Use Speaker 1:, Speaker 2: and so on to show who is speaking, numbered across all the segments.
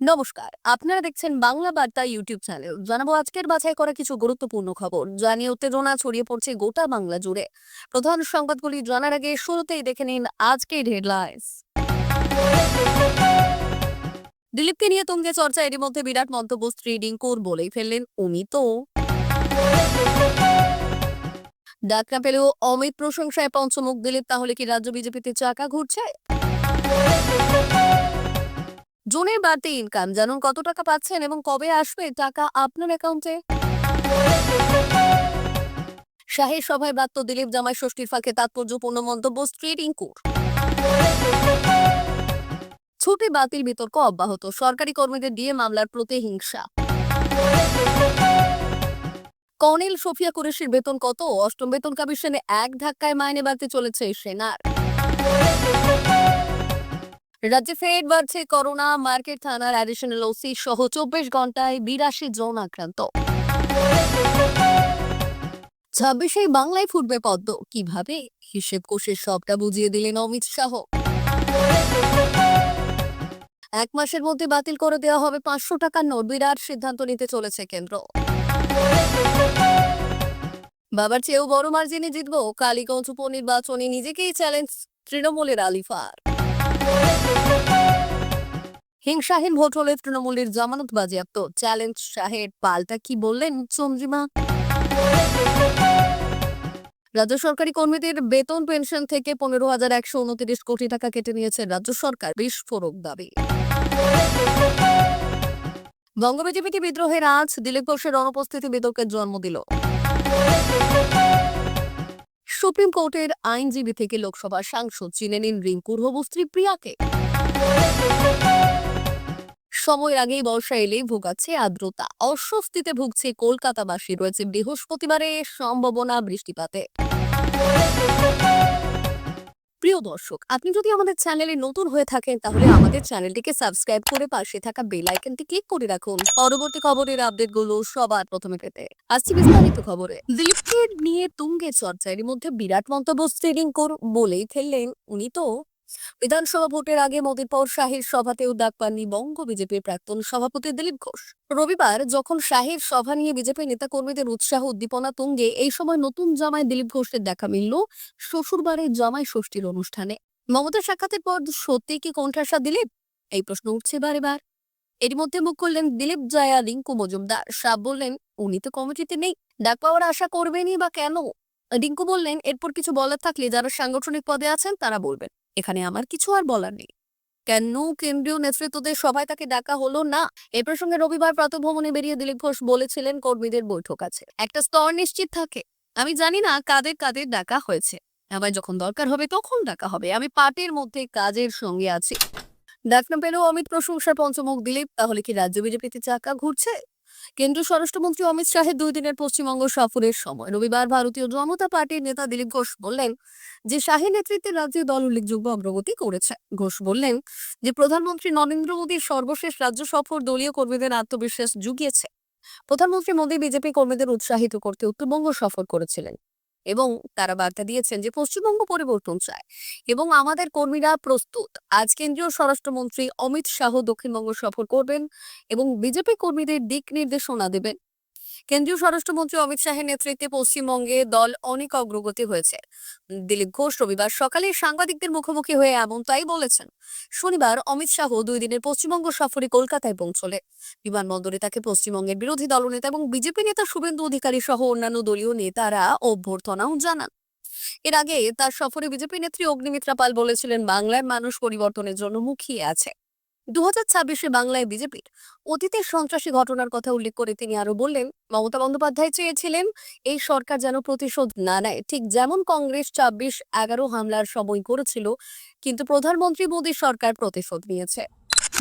Speaker 1: নমস্কার, আপনারা দেখছেন বাংলা বার্তা ইউটিউব চ্যানেল। জানাবো আজকের বাছাই করা কিছু গুরুত্বপূর্ণ খবর যা নিয়ে উত্তেজনা ছড়িয়ে পড়ছে গোটা বাংলা জুড়ে। প্রধান সংবাদগুলি জানার আগে শুরুতেই দেখে নিন আজকের হেডলাইন্স। দিলীপকে নিয়ে তুঙ্গে চর্চা, এরই মধ্যে বিরাট মন্তব্য স্ত্রী রিঙ্কুর, বলেই ফেললেন উনি তো। ডাক না পেলেও অমিত প্রশংসায় পঞ্চমুখ দিলীপ, তাহলে কি রাজ্য বিজেপিতে চাকা ঘুরছে? জুনের বাড়তি ইনকাম জানুন কত টাকা পাচ্ছেন এবং কবে আসবে টাকা আপনার অ্যাকাউন্টে। শাহের সভায় ব্রাত্য দিলীপ, জামাই ষষ্ঠীর ফাঁকে তাৎপর্যপূর্ণ মন্তব্য স্ত্রী রিঙ্কুর। ছুটি বাতিল বিতর্ক অব্যাহত, সরকারি কর্মীদের দিয়ে মামলার প্রতিহিংসা। কর্নেল সোফিয়া কুরেশির বেতন কত? অষ্টম বেতন কমিশনে এক ধাক্কায় মাইনে বাড়তে চলেছে সেনার। রাজ্যে ফের বাড়ছে করোনা, মার্কেট থানার অ্যাডিশনাল ওসি সহ 24 ঘন্টায় 82 জন আক্রান্ত। 26 বাংলায় ফুটবে পদ্ম, কিভাবে? হিসেব কষে সবটা বুঝিয়ে দিলেন অমিত শাহ। 1 মাসের মধ্যে বাতিল করে দেওয়া হবে 500 টাকার নোট, বিরাট সিদ্ধান্ত নিতে চলেছে কেন্দ্র। বাবার চেয়েও বড় মার্জিনে জিতবো, কালীগঞ্জ উপনির্বাচনে নিজেকেই চ্যালেঞ্জ তৃণমূলের আলিফার। হিংসাহীন ভোট হলে তৃণমূলের জামানত বাজেয়াপ্ত, চ্যালেঞ্জ শাহের, পাল্টা কি বললেন চন্দ্রিমা। রাজ্য সরকারি কর্মীদের বেতন পেনশন থেকে 15,129 কোটি টাকা কেটে নিয়েছে রাজ্য সরকার, বিস্ফোরক দাবি। বঙ্গ বিজেপিতে বিদ্রোহের আজ, দিলীপ ঘোষের অনুপস্থিতি বিতর্কের জন্ম দিল। সুপ্রিম কোর্টের আইনজীবী থেকে লোকসভার সাংসদ চিনে নিন রিঙ্কুর হবু স্ত্রী প্রিয়াকে। সময়ের আগেই বর্ষা এলেই ভোগাচ্ছে আর্দ্রতা, অস্বস্তিতে ভুগছে কলকাতাবাসী, রয়েছে বৃহস্পতিবারে সম্ভাবনা বৃষ্টিপাতে। প্রিয় দর্শক, আপনি যদি আমাদের চ্যানেলে নতুন হয়ে থাকেন তাহলে আমাদের চ্যানেলটিকে সাবস্ক্রাইব করে পাশে থাকা বেল আইকনটি ক্লিক করে রাখুন পরবর্তী খবরের আপডেটগুলো সবার প্রথমে পেতে। আসছি বিস্তারিত খবরে। দিলীপকে নিয়ে তুঙ্গে চর্চা, এর মধ্যে বিরাট মন্তব্য স্ত্রী রিঙ্কুর, বলেই ফেললেন উনি তো। বিধানসভা ভোটের আগে মোদির পর শাহের সভাতেও ডাক পাননি বঙ্গ বিজেপির প্রাক্তন সভাপতি দিলীপ ঘোষ। রবিবার যখন শাহের সভা নিয়ে বিজেপি নেতা কর্মীদের উৎসাহ উদ্দীপনা তুঙ্গে, এই সময় নতুন জামাই দিলীপ ঘোষের দেখা মিলল শ্বশুরবাড়ির জামাই ষষ্ঠীর অনুষ্ঠানে। মমতার সাক্ষাতের পর সত্যি কি কোণঠাসা দিলীপ? এই প্রশ্ন উঠছে বারবার। এর মধ্যে মুখ করলেন দিলীপ জয়া রিঙ্কু মজুমদার। সাপ বললেন উনি তো কমিটিতে নেই, ডাক পাওয়ার আশা করবেনই বা কেন? রিঙ্কু বললেন এরপর কিছু বলার থাকলে যারা সাংগঠনিক পদে আছেন তারা বলবেন, এখানে আমার কিছু আর বলার নেই। কেন কেন্দ্রীয় নেতৃত্বদের সভায় তাকে ডাকা হলো না? এ প্রসঙ্গে রবিবার প্রাতঃভ্রমণে বেরিয়ে দিলীপ ঘোষ বলেছিলেন কর্মীদের বৈঠক আছে, একটা স্তর নিশ্চিত থাকে। আমি জানি না কাদের কাদের ডাকা হয়েছে, আমার যখন দরকার হবে তখন ডাকা হবে, আমি পার্টির মধ্যে কাজের সঙ্গে আছি। ডাক না পেলেও অমিত প্রশংসার পঞ্চমুখ দিলীপ, তাহলে কি রাজ্য বিজেপিতে চাকা ঘুরছে? কেন্দ্রীয় স্বরাষ্ট্রমন্ত্রী অমিত শাহের 2 দিনের পশ্চিমবঙ্গ সফরের সময় রবিবার ভারতীয় জনতা পার্টির নেতা দিলীপ ঘোষ বললেন যে শাহের নেতৃত্বে রাজ্যে দল উল্লেখযোগ্য অগ্রগতি করেছে। ঘোষ বললেন যে প্রধানমন্ত্রী নরেন্দ্র মোদীর সর্বশেষ রাজ্য সফর দলীয় কর্মীদের আত্মবিশ্বাস জুগিয়েছে। প্রধানমন্ত্রী মোদী বিজেপি কর্মীদের উৎসাহিত করতে উত্তরবঙ্গ সফর করেছিলেন এবং তারা বার্তা দিয়েছেন যে পশ্চিমবঙ্গ পরিবর্তন চায় এবং আমাদের কর্মীরা প্রস্তুত। আজ কেন্দ্রীয় স্বরাষ্ট্রমন্ত্রী অমিত শাহ দক্ষিণবঙ্গ সফর করবেন এবং বিজেপি কর্মীদের দিক নির্দেশনা দেবেন। কেন্দ্রীয় স্বরাষ্ট্রমন্ত্রী অমিত শাহের নেতৃত্বে পশ্চিমবঙ্গে দল অনেক অগ্রগতি হয়েছে। দিলীপ ঘোষ রবিবার সকালে সাংবাদিকদের মুখোমুখি হয়ে এমনটাই বলেছেন। শনিবার অমিত শাহ 2 দিনের পশ্চিমবঙ্গ সফরে কলকাতায় পৌঁছলে বিমানবন্দরে তাকে পশ্চিমবঙ্গের বিরোধী দলনেতা এবং বিজেপি নেতা শুভেন্দু অধিকারী সহ অন্যান্য দলীয় নেতারা অভ্যর্থনাও জানান। এর আগে তার সফরে বিজেপি নেত্রী অগ্নিমিত্রা পাল বলেছিলেন বাংলার মানুষ পরিবর্তনের জন্য মুখিয়ে আছে। 2026 বাংলায় বিজেপির অতীতের সন্ত্রাসী ঘটনার কথা উল্লেখ করে তিনি আরো বললেন, মমতা বন্দ্যোপাধ্যায় চেয়েছিলেন এই সরকার যেন প্রতিশোধ না নেয়, ঠিক যেমন কংগ্রেস 26/11 হামলার সময় করেছিল, কিন্তু প্রধানমন্ত্রী মোদীর সরকার প্রতিশোধ নিয়েছে।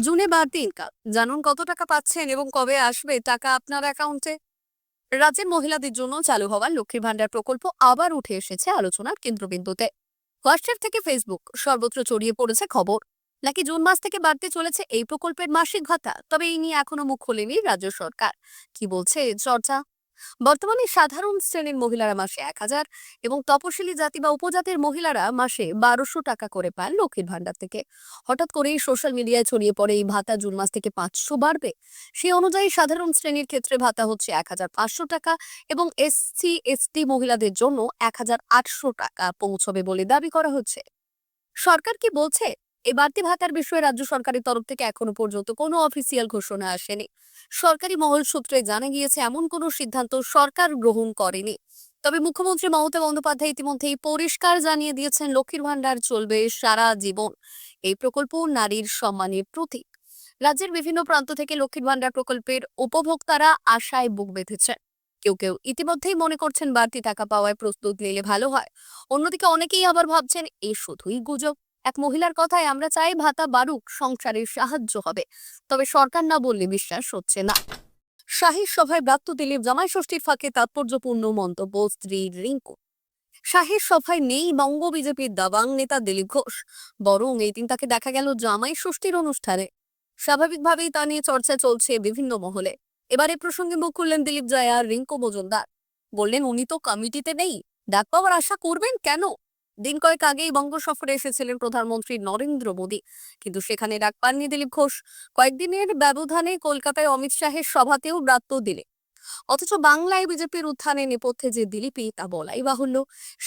Speaker 1: জুনে বাড়তি ইনকাম জানুন কত টাকা পাচ্ছেন এবং কবে আসবে টাকা আপনার অ্যাকাউন্টে। রাজ্যের মহিলাদের জন্য চালু হওয়া লক্ষ্মীর ভান্ডার প্রকল্প আবার উঠে এসেছে আলোচনার কেন্দ্রবিন্দুতে। হোয়াটসঅ্যাপ থেকে ফেসবুক সর্বত্র ছড়িয়ে পড়েছে খবর, নাকি জুন মাস থেকে বাড়তে চলেছে এই প্রকল্পের মাসিক ভাতা। তবে এই নিয়ে এখনো মুখ খোলেনি রাজ্য সরকার। কি বলছে চর্চা? বর্তমানে সাধারণ শ্রেণীর মহিলারা মাসে 1,000 এবং তপশিলি জাতি বা উপজাতির মহিলারা মাসে 1,200 টাকা করে পান লক্ষ্মীর ভান্ডার থেকে। হঠাৎ করেই সোশ্যাল মিডিয়ায় ছড়িয়ে পড়ে এই ভাতা জুন মাস থেকে 500 বাড়বে। সেই অনুযায়ী সাধারণ শ্রেণীর ক্ষেত্রে ভাতা হচ্ছে 1,500 টাকা এবং এসসি এসটি মহিলাদের জন্য 1,800 টাকা পৌঁছবে বলে দাবি করা হচ্ছে। সরকার কি বলছে? এই বাড়তি ভাতার বিষয়ে রাজ্য সরকারের তরফ থেকে এখনো পর্যন্ত কোনো অফিসিয়াল ঘোষণা আসেনি। সরকারি মহল সূত্রে জানা গিয়েছে এমন কোনো সিদ্ধান্ত সরকার গ্রহণ করেনি। তবে মুখ্যমন্ত্রী মমতা বন্দ্যোপাধ্যায় ইতিমধ্যেই পরিষ্কার জানিয়ে দিয়েছেন লক্ষ্মীর ভান্ডার চলবে সারা জীবন। এই প্রকল্প নারীর সম্মানের প্রতীক। রাজ্যের বিভিন্ন প্রান্ত থেকে লক্ষ্মীর ভান্ডার প্রকল্পের উপভোক্তারা আশায় বুক বেঁধেছেন। কেউ কেউ ইতিমধ্যেই মনে করছেন বাড়তি টাকা পাওয়ায় প্রস্তুত নিলে ভালো হয়। অন্যদিকে অনেকেই আবার ভাবছেন এ শুধুই গুজব। এক মহিলার কথায়, আমরা চাই ভাতা বাড়ুক, সংসারে সাহায্য হবে, তবে সরকার না বললে বিশ্বাস হচ্ছে না। শাহীর সভায় ব্রাত্য দিলীপ, জামাই ষষ্ঠীর ফাঁকে তাৎপর্যপূর্ণ মন্তব্য স্ত্রী রিঙ্কু। শাহীর সভায় নেই বঙ্গ বিজেপির দাবাং নেতা দিলীপ ঘোষ, বরং এই দিন তাকে দেখা গেল জামাই ষষ্ঠীর অনুষ্ঠানে। স্বাভাবিকভাবেই তা নিয়ে চর্চা চলছে বিভিন্ন মহলে। এবার এ প্রসঙ্গে মুখ খুললেন দিলীপ জয় আর রিঙ্কু মজুমদার। বললেন, উনি তো কমিটিতে নেই, ডাক পাওয়ার আশা করবেন কেন? দিন কয়েক আগেই বঙ্গ সফরে এসেছিলেন প্রধানমন্ত্রী নরেন্দ্র মোদী, কিন্তু সেখানে ডাক পাননি দিলীপ ঘোষ। কয়েকদিনের ব্যবধানে কলকাতায় অমিত শাহের সভাতেও ব্রাত্য দিলেন। অথচ বাংলায় বিজেপির উত্থানে নেপথ্যে যে দিলীপই, তা বলাই বাহুল্য।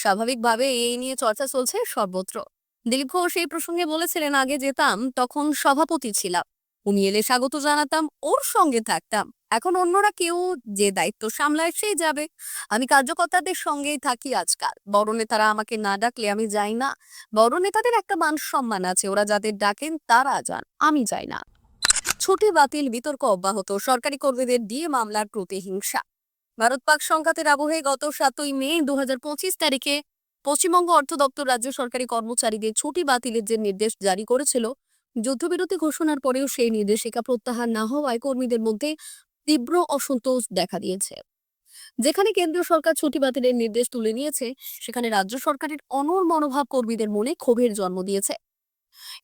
Speaker 1: স্বাভাবিকভাবে এই নিয়ে চর্চা চলছে সর্বত্র। দিলীপ ঘোষ এই প্রসঙ্গে বলেছিলেন, আগে যেতাম তখন সভাপতি ছিলাম, উনি এলে স্বাগত জানাতাম, ওর সঙ্গে থাকতাম। এখন অন্যরা কেউ যে দায়িত্ব সামলায় সেই যাবে। আমি কার্যকর্তাদের সঙ্গেই থাকি আজকাল। বড় নেতারা আমাকে না ডাকলে আমি যাই না। বড় নেতাদের একটা মান সম্মান আছে, ওরা যাদের ডাকেন তারা যান, আমি যাই না। ছুটি বাতিল, বিতর্ক অব্যাহত, সরকারি কর্মীদের দিয়ে মামলার প্রতিহিংসা। ভারত পাক সংঘাতের আবহে গত 7ই মে 2025 তারিখে পশ্চিমবঙ্গ অর্থ দপ্তর রাজ্য সরকারি কর্মচারীদের ছুটি বাতিলের যে নির্দেশ জারি করেছিল, যুদ্ধবিরতি ঘোষণার পরেও সেই নির্দেশিকা প্রত্যাহার না হওয়ায় কর্মীদের মধ্যে তীব্র অসন্তোষ দেখা দিয়েছে। যেখানে কেন্দ্রীয় সরকার ছুটি বাতিলের নির্দেশ তুলে নিয়েছে, সেখানে রাজ্য সরকারের অনড় মনোভাব কর্মীদের মনে ক্ষোভের জন্ম দিয়েছে।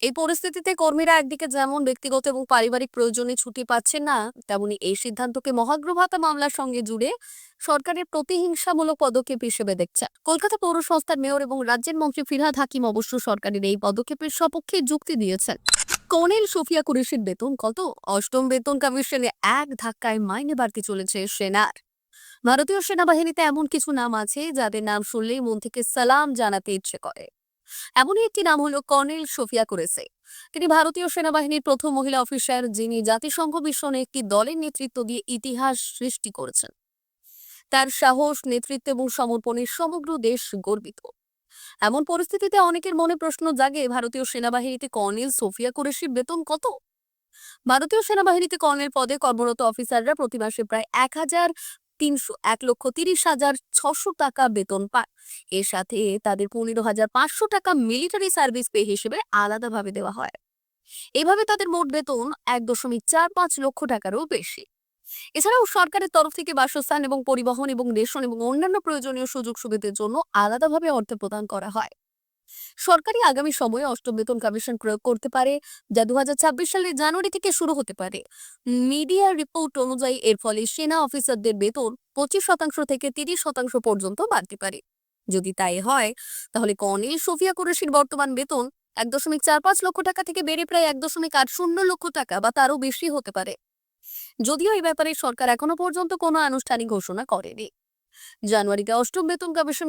Speaker 1: এই পরিস্থিতিতে কর্মীরা একদিকে যেমন ব্যক্তিগত এবং পারিবারিক প্রয়োজনে ছুটি পাচ্ছেন না, তেমনি এই সিদ্ধান্তকে মহার্ঘ ভাতা মামলার সঙ্গে জুড়ে সরকারের প্রতিহিংসামূলক পদক্ষেপ হিসেবে দেখছে। কলকাতা পৌর সংস্থার মেয়র এবং রাজ্যের মন্ত্রী ফিরহাদ হাকিম অবশ্য সরকারের এই পদক্ষেপের সপক্ষে যুক্তি দিয়েছেন। কর্নেল সোফিয়া কুরেশির বেতন কত? অষ্টম বেতন কমিশনে এক ধাক্কায় মাইনে বাড়তে চলেছে সেনার। ভারতীয় সেনাবাহিনীতে এমন কিছু নাম আছে যাদের নাম শুনলেই মন থেকে সালাম জানাতে ইচ্ছে করে। এমনই একটি নাম হলো কর্নেল সোফিয়া কুরেশি। তিনি ভারতীয় সেনাবাহিনীর প্রথম মহিলা অফিসার, যিনি জাতিসংঘ মিশনে একটি দলের নেতৃত্ব দিয়ে ইতিহাস সৃষ্টি করেছেন। তার সাহস, নেতৃত্ব এবং সমর্পণে সমগ্র দেশ গর্বিত। এমন পরিস্থিতিতে অনেকের মনে প্রশ্ন জাগে, ভারতীয় সেনাবাহিনীতে কর্নেল সোফিয়া কুরেশির বেতন কত? ভারতীয় সেনাবাহিনীতে কর্নেল পদে কর্মরত অফিসাররা প্রতি মাসে প্রায় 1,30,600 টাকা বেতন পায়। এর সাথে তাদের 15,500 টাকা মিলিটারি সার্ভিস পে হিসেবে আলাদাভাবে দেওয়া হয়। এভাবে তাদের মোট বেতন 1.45 লক্ষ টাকারও বেশি। এছাড়াও সরকারের তরফ থেকে বাসস্থান এবং পরিবহন এবং রেশন এবং অন্যান্য প্রয়োজনীয় সুযোগ সুবিধার জন্য আলাদাভাবে অর্থ প্রদান করা হয়। সরকারি আগামী সময়ে অষ্টম বেতন কমিশন প্রয়োগ করতে পারে, যা 2026 সালের জানুয়ারি থেকে শুরু হতে পারে। মিডিয়া রিপোর্ট অনুযায়ী এর ফলে সেনা অফিসারদের বেতন 25% থেকে 30% পর্যন্ত বাড়তে পারে। যদি তাই হয়, তাহলে কর্নেল সোফিয়া কুরেশির বর্তমান বেতন 1.45 লক্ষ টাকা থেকে বেড়ে প্রায় 1.80 লক্ষ টাকা বা তারও বেশি হতে পারে। যদিও এই ব্যাপারে সরকার এখনো পর্যন্ত কোনো আনুষ্ঠানিক ঘোষণা করেনি। জানুয়ারিতে অষ্টম বেতন কমিশন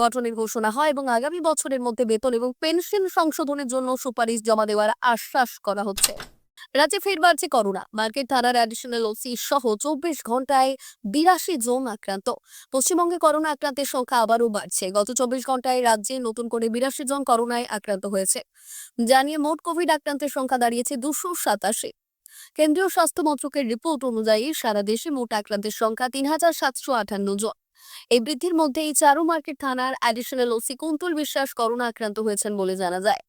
Speaker 1: গঠনের ঘোষণা হয় এবং আগামী বছরের মধ্যে বেতন এবং পেনশন সংশোধনের জন্য সুপারিশ জমা দেওয়ার আশ্বাস করা হচ্ছে। রাজ্যে ফের বাড়ছে করোনা। মার্কেট থানার অ্যাডিশনাল ওসি সহ 24 ঘন্টায় 82 জন আক্রান্ত। পশ্চিমবঙ্গে করোনা আক্রান্তের সংখ্যা আবারও বাড়ছে। গত 24 ঘন্টায় রাজ্যে নতুন করে 82 জন করোনায় আক্রান্ত হয়েছে। জানিয়ে মোট কোভিড আক্রান্তের সংখ্যা দাঁড়িয়েছে 287। কেন্দ্রীয় স্বাস্থ্য মন্ত্রকের রিপোর্ট অনুযায়ী সারা দেশে মোট আক্রান্তের সংখ্যা 3,758 জন। এই বৃদ্ধির মধ্যে এই চারু মার্কেট থানার অ্যাডিশনাল ওসি কুন্তল বিশ্বাস করোনা আক্রান্ত হয়েছেন বলে জানা যায়।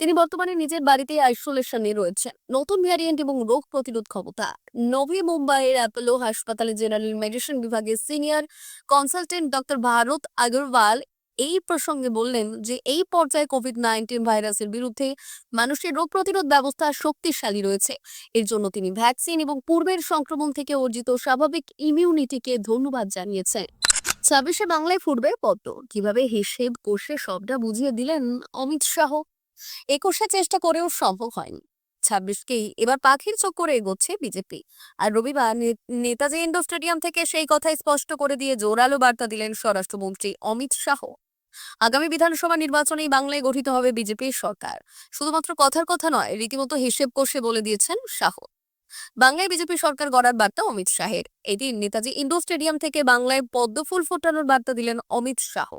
Speaker 1: তিনি বর্তমানে নিজের বাড়িতেই আইসোলেশনে রয়েছেন। নতুন ভ্যারিয়েন্ট এবং রোগ প্রতিরোধ ক্ষমতা। নভি মুম্বাইয়ের অ্যাপোলো হাসপাতালে জেনারেল মেডিসিন বিভাগের senior consultant doctor Bharat Agarwal এই প্রসঙ্গে বললেন যে এই পর্যায়ে কোভিড-19 ভাইরাসের বিরুদ্ধে মানুষের রোগ প্রতিরোধ ব্যবস্থা শক্তিশালী রয়েছে। এর জন্য তিনি ভ্যাকসিন এবং পূর্বের সংক্রমণ থেকে অর্জিত স্বাভাবিক ইমিউনিটিকে ধন্যবাদ জানিয়েছেন। ২৬শে বাংলায় ফুটবে পদ্ম, কিভাবে হিসেব কষে সবটা বুঝিয়ে দিলেন অমিত শাহ। ২১শে চেষ্টা করেও সম্ভব হয়নি, ২৬কেই এবার পাখির চোখ করে এগোচ্ছে বিজেপি। আর রবিবার নেতাজি ইন্ডোর স্টেডিয়াম থেকে সেই কথাই স্পষ্ট করে দিয়ে জোরালো বার্তা দিলেন স্বরাষ্ট্রমন্ত্রী অমিত শাহ। আগামী বিধানসভা নির্বাচনেই বাংলায় গঠিত হবে বিজেপির সরকার। শুধুমাত্র কথার কথা নয়, রীতিমতো হিসেব কষে বলে দিয়েছেন শাহ। বাংলায় বিজেপি সরকার গড়ার বার্তা অমিত শাহের। এদিন নেতাজি ইন্ডোর স্টেডিয়াম থেকে বাংলায় পদ্ম ফুল ফোটানোর বার্তা দিলেন অমিত শাহ।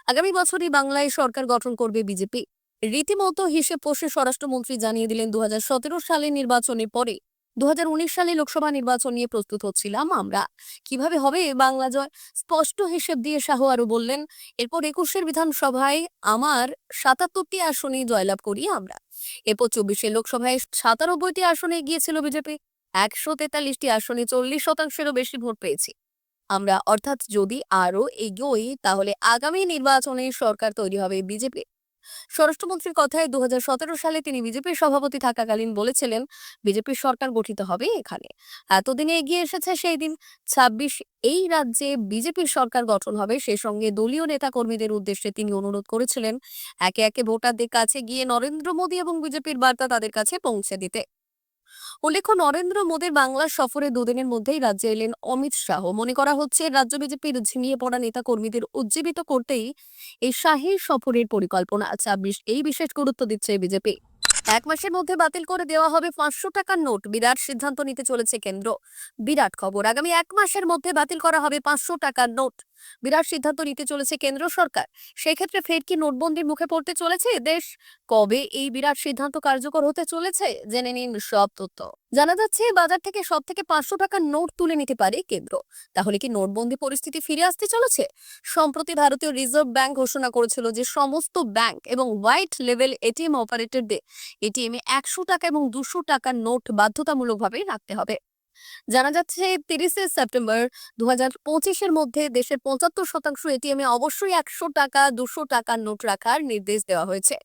Speaker 1: আগামী বছরই বাংলায় সরকার গঠন করবে বিজেপি। রীতিমতো হিসেব কষে স্বরাষ্ট্রমন্ত্রী জানিয়ে দিলেন, ২০১৭ সালের নির্বাচনের পরে ২০১৯ সালে লোকসভা নির্বাচন নিয়ে প্রস্তুত হচ্ছিলাম আমরা। কিভাবে হবে বাংলা জয়, স্পষ্ট হিসেব দিয়ে শাহ আরো বললেন, এরপর ২১ বিধানসভায় আমার ৭৭টি আসনে জয়লাভ করি আমরা। এরপর ২৪ লোকসভায় ৯৭টি আসনে গিয়েছিল বিজেপি। ১৪৩টি আসনে ৪০%-এরও বেশি ভোট পেয়েছি আমরা। অর্থাৎ যদি আরো এগোই তাহলে আগামী নির্বাচনে সরকার তৈরি হবে বিজেপি। স্বরাষ্ট্রমন্ত্রীর কথায় ২০১৭ সালে তিনি বিজেপির সভাপতি থাকাকালীন বলেছিলেন বিজেপির সরকার গঠিত হবে এখানে। এতদিনে এগিয়ে এসেছে সেই দিন। ২৬ এই রাজ্যে বিজেপির সরকার গঠন হবে। সেই সঙ্গে দলীয় নেতা কর্মীদের উদ্দেশ্যে তিনি অনুরোধ করেছিলেন একে একে ভোটারদের কাছে গিয়ে নরেন্দ্র মোদী এবং বিজেপির বার্তা তাদের কাছে পৌঁছে দিতে। উল্লেখ্য, নরেন্দ্র মোদীর বাংলা সফরে দুদিনের মধ্যেই রাজ্যে এলেন অমিত শাহ। মনে করা হচ্ছে রাজ্য বিজেপির ঝিমিয়ে পড়া নেতা কর্মীদের উজ্জীবিত করতেই এই শাহী সফরের পরিকল্পনা। ২৬ এই বিশেষ গুরুত্ব দিচ্ছে বিজেপি। ১ মাসের মধ্যে বাতিল করে দেওয়া হবে ৫০০ টাকার নোট, বিরাট সিদ্ধান্ত নিতে চলেছে কেন্দ্র। বিরাট খবর, আগামী ১ মাসের মধ্যে বাতিল করা হবে ৫০০ টাকার নোট। বিরাট সিদ্ধান্ত নিতে চলেছে কেন্দ্র সরকার। সেক্ষেত্রে ফের কি নোটবন্দির মুখে পড়তে চলেছে দেশ? কবে এই বিরাট সিদ্ধান্ত কার্যকর হতে চলেছে জেনে নিন সব তথ্য। জানা যাচ্ছে বাজার থেকে সব থেকে ৫০০ টাকার নোট তুলে নিতে পারে কেন্দ্র। তাহলে কি নোটবন্দি পরিস্থিতি ফিরে আসতে চলেছে? সম্প্রতি ভারতীয় রিজার্ভ ব্যাংক ঘোষণা করেছিল যে সমস্ত ব্যাংক এবং হোয়াইট লেভেল এটিএম অপারেটরদের এটিএমে ১০০ টাকা এবং ২০০ টাকার নোট বাধ্যতামূলকভাবে রাখতে হবে। জানা যাচ্ছে ৩০শে সেপ্টেম্বর ২০২৫-এর মধ্যে দেশের ৭৫% এটিএমে অবশ্যই ১০০ টাকা, ২০০ টাকার নোট রাখার নির্দেশ দেওয়া হয়েছে।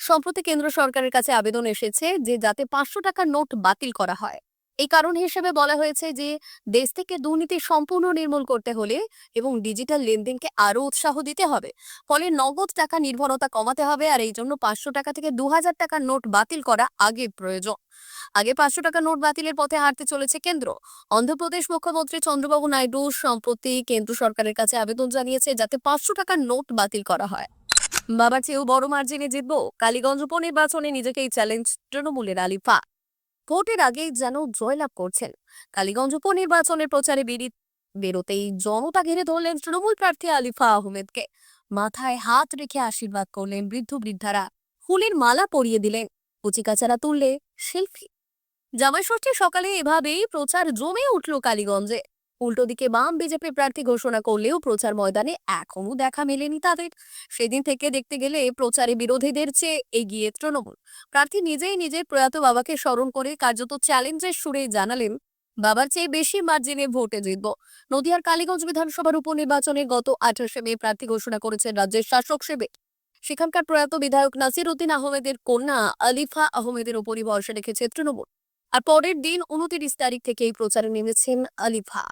Speaker 1: সম্প্রতি কেন্দ্র সরকারের কাছে আবেদন এসেছে যে যাতে ৫০০ টাকার নোট বাতিল করা হয়। এই কারণ হিসেবে বলা হয়েছে যে দেশ থেকে দুর্নীতি সম্পূর্ণ নির্মূল করতে হলে এবং ডিজিটাল লেনদেনকে আরো উৎসাহ দিতে হবে। ফলে নগদ টাকা নির্ভরতা কমাতে হবে। আর এই জন্য ৫০০ টাকা থেকে ২০০০ টাকার নোট বাতিল করা আগে প্রয়োজন। আগে ৫০০ টাকা নোট বাতিলের পথে হাঁটতে চলেছে কেন্দ্র। অন্ধ্রপ্রদেশ মুখ্যমন্ত্রী চন্দ্রবাবু নাইডু সম্প্রতি কেন্দ্র সরকারের কাছে আবেদন জানিয়েছে যাতে ৫০০ টাকার নোট বাতিল করা হয়। বাবার চেয়েও বড় মার্জিনে জিতবো, কালীগঞ্জ উপনির্বাচনে নিজেকেই চ্যালেঞ্জ তৃণমূলের আলিফা। ভোটের আগেই যেন জয়লাভ করছেন। কালীগঞ্জ উপনির্বাচনের প্রচারে বেরোতেই জনতা ঘিরে ধরলেন তৃণমূল প্রার্থী আলিফা আহমেদকে। মাথায় হাত রেখে আশীর্বাদ করলেন বৃদ্ধ বৃদ্ধারা, ফুলের মালা পরিয়ে দিলেন, কচিকাচারা তুললে সেলফি। জামাই ষষ্ঠীর সকালে এভাবেই প্রচার জমে উঠল কালীগঞ্জে। উল্টো দিকে বাম বিজেপি প্রার্থী ঘোষণা করলেও প্রচার ময়দানে এখনো দেখা মেলেনি তাদের। সেদিন থেকে দেখতে গেলে প্রচারে বিরোধীদের চেয়ে এগিয়ে তৃণমূল প্রার্থী নিজেই নিজের প্রয়াত বাবাকে স্মরণ করে কার্যত চ্যালেঞ্জের সুরে জানালেন বাবার চেয়ে বেশি মার্জিনে ভোটে জিতব। নদিয়ার কালীগঞ্জ বিধানসভার উপনির্বাচনে গত ২৮শে মে প্রার্থী ঘোষণা করেছেন রাজ্যের শাসক সেবক। সেখানকার প্রয়াত বিধায়ক নাসির উদ্দিন আহমেদের কন্যা আলিফা আহমেদের ওপরই ভরসা রেখেছে তৃণমূল। আর পরের দিন ২৯ তারিখ থেকে এই প্রচারে নেমেছেন আলিফা।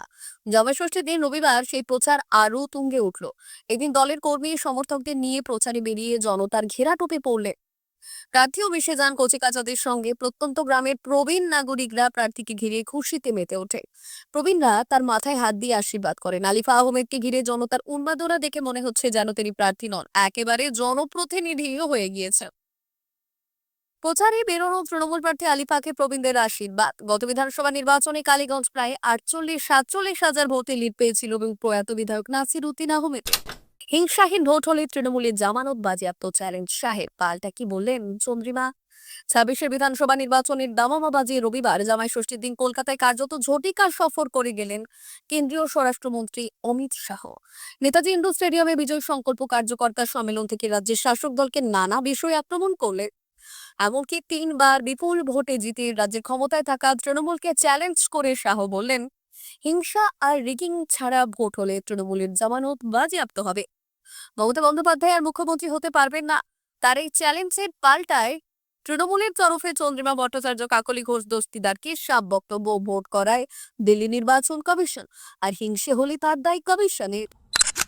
Speaker 1: জামাই ষষ্ঠীর দিন রবিবার সেই প্রচার আরো তুঙ্গে উঠল। এদিন দলের কর্মী সমর্থকদের নিয়ে প্রচারে বেরিয়ে জনতার ঘেরাটোপে পড়লেন। প্রার্থীও মিশে যান কচিকাচাদের সঙ্গে। প্রত্যন্ত গ্রামের প্রবীণ নাগরিকরা প্রার্থীকে ঘিরে খুশিতে মেতে ওঠে। প্রবীণরা তার মাথায় হাত দিয়ে আশীর্বাদ করেন। আলিফা আহমেদকে ঘিরে জনতার উন্মাদনা দেখে মনে হচ্ছে যেন তিনি প্রার্থী নন, একেবারে জনপ্রতিনিধিও হয়ে গিয়েছেন। প্রচারে বেরোনো তৃণমূল প্রার্থী আলিফাকে প্রবীণদের আশীর্বাদ। গত বিধানসভা নির্বাচনে কালীগঞ্জ প্রায় ৪৮-৪৭ হাজার ভোটে লিড পেয়েছিল এবং প্রয়াত বিধায়ক নাসির উদ্দিন আহমেদ। হিংসাহীন ভোট হলে তৃণমূলের জামানত বাজেয়াপ্ত চ্যালেঞ্জ শাহের। পাল্টা কি বললেন চন্দ্রিমা? ২৬ বিধানসভা নির্বাচনের দামামা বাজিয়ে রবিবার জামাই ষষ্ঠীর দিন কলকাতায় কার্যত ঝটিকা সফর করে গেলেন কেন্দ্রীয় স্বরাষ্ট্রমন্ত্রী অমিত শাহ। নেতাজি ইন্ডোর স্টেডিয়ামে বিজয় সংকল্প কার্যকর্তা সম্মেলন থেকে রাজ্যের শাসক দলকে নানা বিষয়ে আক্রমণ করলেন। এমনকি ৩ বার বিপুল ভোটে জিতে রাজ্যের ক্ষমতায় থাকা তৃণমূলকে চ্যালেঞ্জ করে শাহ বললেন, হিংসা আর রিগিং ছাড়া ভোট হলে তৃণমূলের জামানত বাজেয়াপ্ত হবে। মমতা বন্দ্যোপাধ্যায় আর মুখ্যমন্ত্রী হতে পারবেন না। তার এই চ্যালেঞ্জের পাল্টায় তৃণমূলের তরফে চন্দ্রিমা ভট্টাচার্য, কাকলি ঘোষ দস্তিদারকে সাফ বক্তব্য ভোট করায় দিল্লি নির্বাচন কমিশন, আর হিংসে হলে তার দায়ী কমিশনের।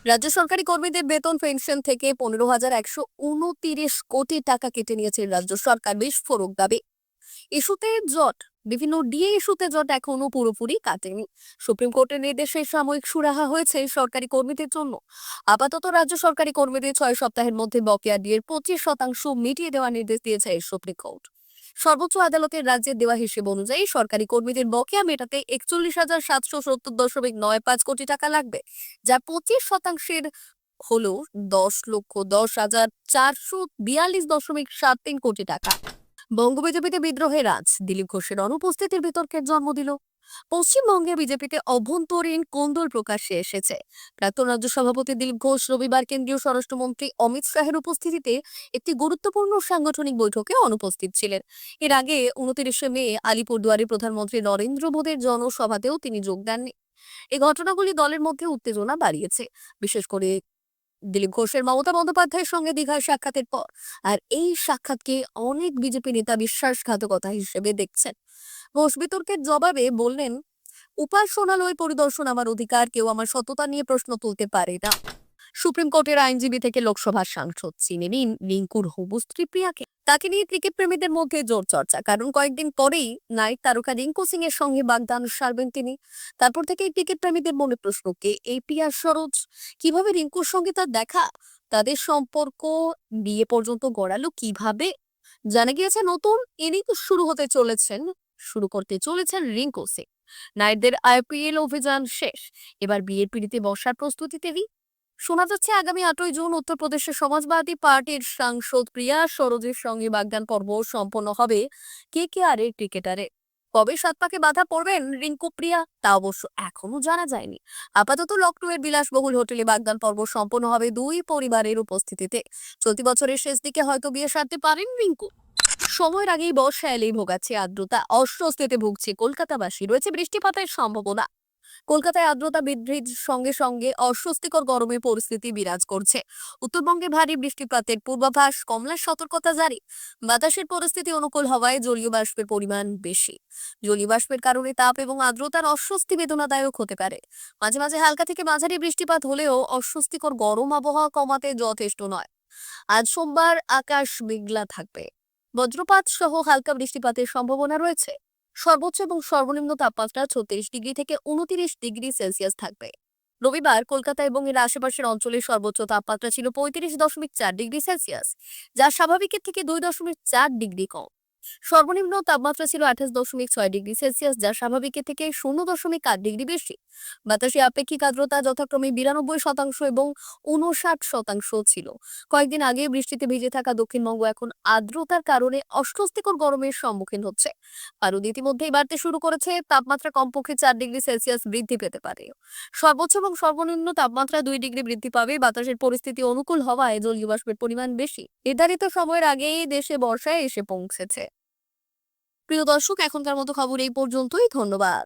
Speaker 1: রাজ্য সরকারি কর্মীদের বেতন পেনশন থেকে 15,129 কোটি টাকা কেটে নিয়েছে রাজ্য সরকার, বিস্ফোরক দাবি। ইস্যুতে জট, বিভিন্ন ডিএ ইস্যুতে জট এখনো পুরোপুরি কাটেনি। সুপ্রিম কোর্টের নির্দেশে সাময়িক সুরাহা হয়েছে সরকারি কর্মীদের জন্য। আপাতত রাজ্য সরকারি কর্মীদের 6 সপ্তাহের মধ্যে বকেয়া ডিএর 25% মিটিয়ে দেওয়ার নির্দেশ দিয়েছে সুপ্রিম কোর্ট। সর্বোচ্চ আদালতের রাজ্যের দেওয়া হিসেব অনুযায়ী সরকারি কর্মীদের বকেয়া মেটাতে 41,770.95 কোটি টাকা লাগবে, যা 25% হলো 10,10,442.73 কোটি টাকা। বঙ্গ বিজেপিতে বিদ্রোহের রাজ, দিলীপ ঘোষের অনুপস্থিতির বিতর্কের জন্ম দিল। পশ্চিমবঙ্গে বিজেপিতে অভ্যন্তরীণ কোন্দল প্রকাশ্যে এসেছে। প্রাক্তন রাজ্য সভাপতি দিলীপ ঘোষ রবিবার কেন্দ্রীয় স্বরাষ্ট্রমন্ত্রী অমিত শাহের উপস্থিতিতে একটি গুরুত্বপূর্ণ সাংগঠনিক বৈঠকে অনুপস্থিত ছিলেন। এর আগে 29শে মে আলিপুরদুয়ারে প্রধানমন্ত্রী নরেন্দ্র মোদীর জনসভাতেও তিনি যোগ দেননি। এই ঘটনাগুলি দলের মধ্যে উত্তেজনা বাড়িয়েছে, বিশেষ করে দিলীপ ঘোষের মমতা বন্দ্যোপাধ্যায়ের সঙ্গে দীঘায় সাক্ষাতের পর। আর এই সাক্ষাৎকে অনেক বিজেপি নেতা বিশ্বাসঘাতকতা হিসেবে দেখছেন। ঘোষ বিতর্কের জবাবে বললেন, উপাসনালয় পরিদর্শন আমার অধিকার, কেউ আমার সততা নিয়ে প্রশ্ন তুলতে পারে না। সুপ্রিম কোর্টের আইনজীবী থেকে লোকসভার সাংসদ চিনে নিন রিঙ্কুর হবু স্ত্রী প্রিয়াকে। তাকে নিয়ে ক্রিকেট প্রেমীদের মধ্যে জোর চর্চা, কারণ কয়েকদিন পরেই নাইট তারকা রিঙ্কু সিং এর সঙ্গে বাগদান সারবেন তিনি। তারপর থেকেই ক্রিকেট প্রেমীদের মনে প্রশ্ন, কে এই প্রিয়া সরোজ, কিভাবে রিঙ্কুর সঙ্গে তার দেখা, তাদের সম্পর্ক বিয়ে পর্যন্ত গড়ালো কিভাবে। জানা গিয়েছে নতুন ইনিংস শুরু করতে চলেছেন রিঙ্কু সিং। নাইটদের আইপিএল অভিযান শেষ, এবার বিয়ের পিড়িতে বসার প্রস্তুতিতেই। শোনা যাচ্ছে আগামী 8ই জুন উত্তরপ্রদেশের সমাজবাদী পার্টির সাংসদ প্রিয়া সরোজের সঙ্গে বাগদান পর্ব সম্পন্ন হবে কেকেআর এর ক্রিকেটারে। কবে সাত পাকে বাধা পড়বেন রিঙ্কু প্রিয়া তা অবশ্য এখনো জানা যায়নি। আপাতত লখনৌয়ের বিলাসবহুল হোটেলে বাগদান পর্ব সম্পন্ন হবে দুই পরিবারের উপস্থিতিতে। চলতি বছরের শেষ দিকে হয়তো বিয়ে সারতে পারেন রিঙ্কু। সময়ের আগেই বর্ষা এলেই ভোগাচ্ছে আর্দ্রতা, অস্বস্তিতে ভুগছে কলকাতাবাসী, রয়েছে বৃষ্টিপাতের সম্ভাবনা। কলকাতায় আর্দ্রতা বৃদ্ধির সঙ্গে সঙ্গে অস্বস্তিকর গরমের পরিস্থিতি বিরাজ করছে। উত্তরবঙ্গে ভারী বৃষ্টিপাতের পূর্বাভাস, কমলা সতর্কতা জারি। বাতাসের পরিস্থিতি অনুকূল হওয়ায় জলীয় বাষ্পের পরিমাণ বেশি। জলীয় বাষ্পের কারণে তাপ এবং আর্দ্রতার অস্বস্তি বেদনাদায়ক হতে পারে। মাঝে মাঝে হালকা থেকে মাঝারি বৃষ্টিপাত হলেও অস্বস্তিকর গরম আবহাওয়া কমাতে যথেষ্ট নয়। আজ সোমবার আকাশ মেঘলা থাকবে, বজ্রপাত সহ হালকা বৃষ্টিপাতের সম্ভাবনা রয়েছে। সর্বোচ্চ এবং সর্বনিম্ন তাপমাত্রা 36 ডিগ্রি থেকে 29 ডিগ্রি সেলসিয়াস থাকবে। রবিবার কলকাতা এবং এর আশেপাশের অঞ্চলের সর্বোচ্চ তাপমাত্রা ছিল 35.4 ডিগ্রি সেলসিয়াস, যা স্বাভাবিকের থেকে 2.4 ডিগ্রি কম। সর্বনিম্ন তাপমাত্রা ছিল 28.6 ডিগ্রি সেলসিয়াস, যা স্বাভাবিকের থেকে 0.8 ডিগ্রি বেশি। বাতাসে আপেক্ষিক আর্দ্রতা যথাক্রমে 92% এবং 59% ছিল। কয়েকদিন আগে বৃষ্টিতে ভিজে থাকা দক্ষিণবঙ্গ এখন আর্দ্রতার কারণে অস্বস্তিকর গরমের সম্মুখীন হচ্ছে। পারদ ইতিমধ্যেই বাড়তে শুরু করেছে, তাপমাত্রা কমপক্ষে 4 ডিগ্রি সেলসিয়াস বৃদ্ধি পেতে পারে। সর্বোচ্চ এবং সর্বনিম্ন তাপমাত্রা 2 ডিগ্রি বৃদ্ধি পাবে। বাতাসের পরিস্থিতি অনুকূল হওয়ায় জলীয় বাষ্পের পরিমাণ বেশি। নির্ধারিত সময়ের আগেই দেশে বর্ষায় এসে পৌঁছেছে। প্রিয় দর্শক, এখনকার মতো খবর এই পর্যন্তই। ধন্যবাদ।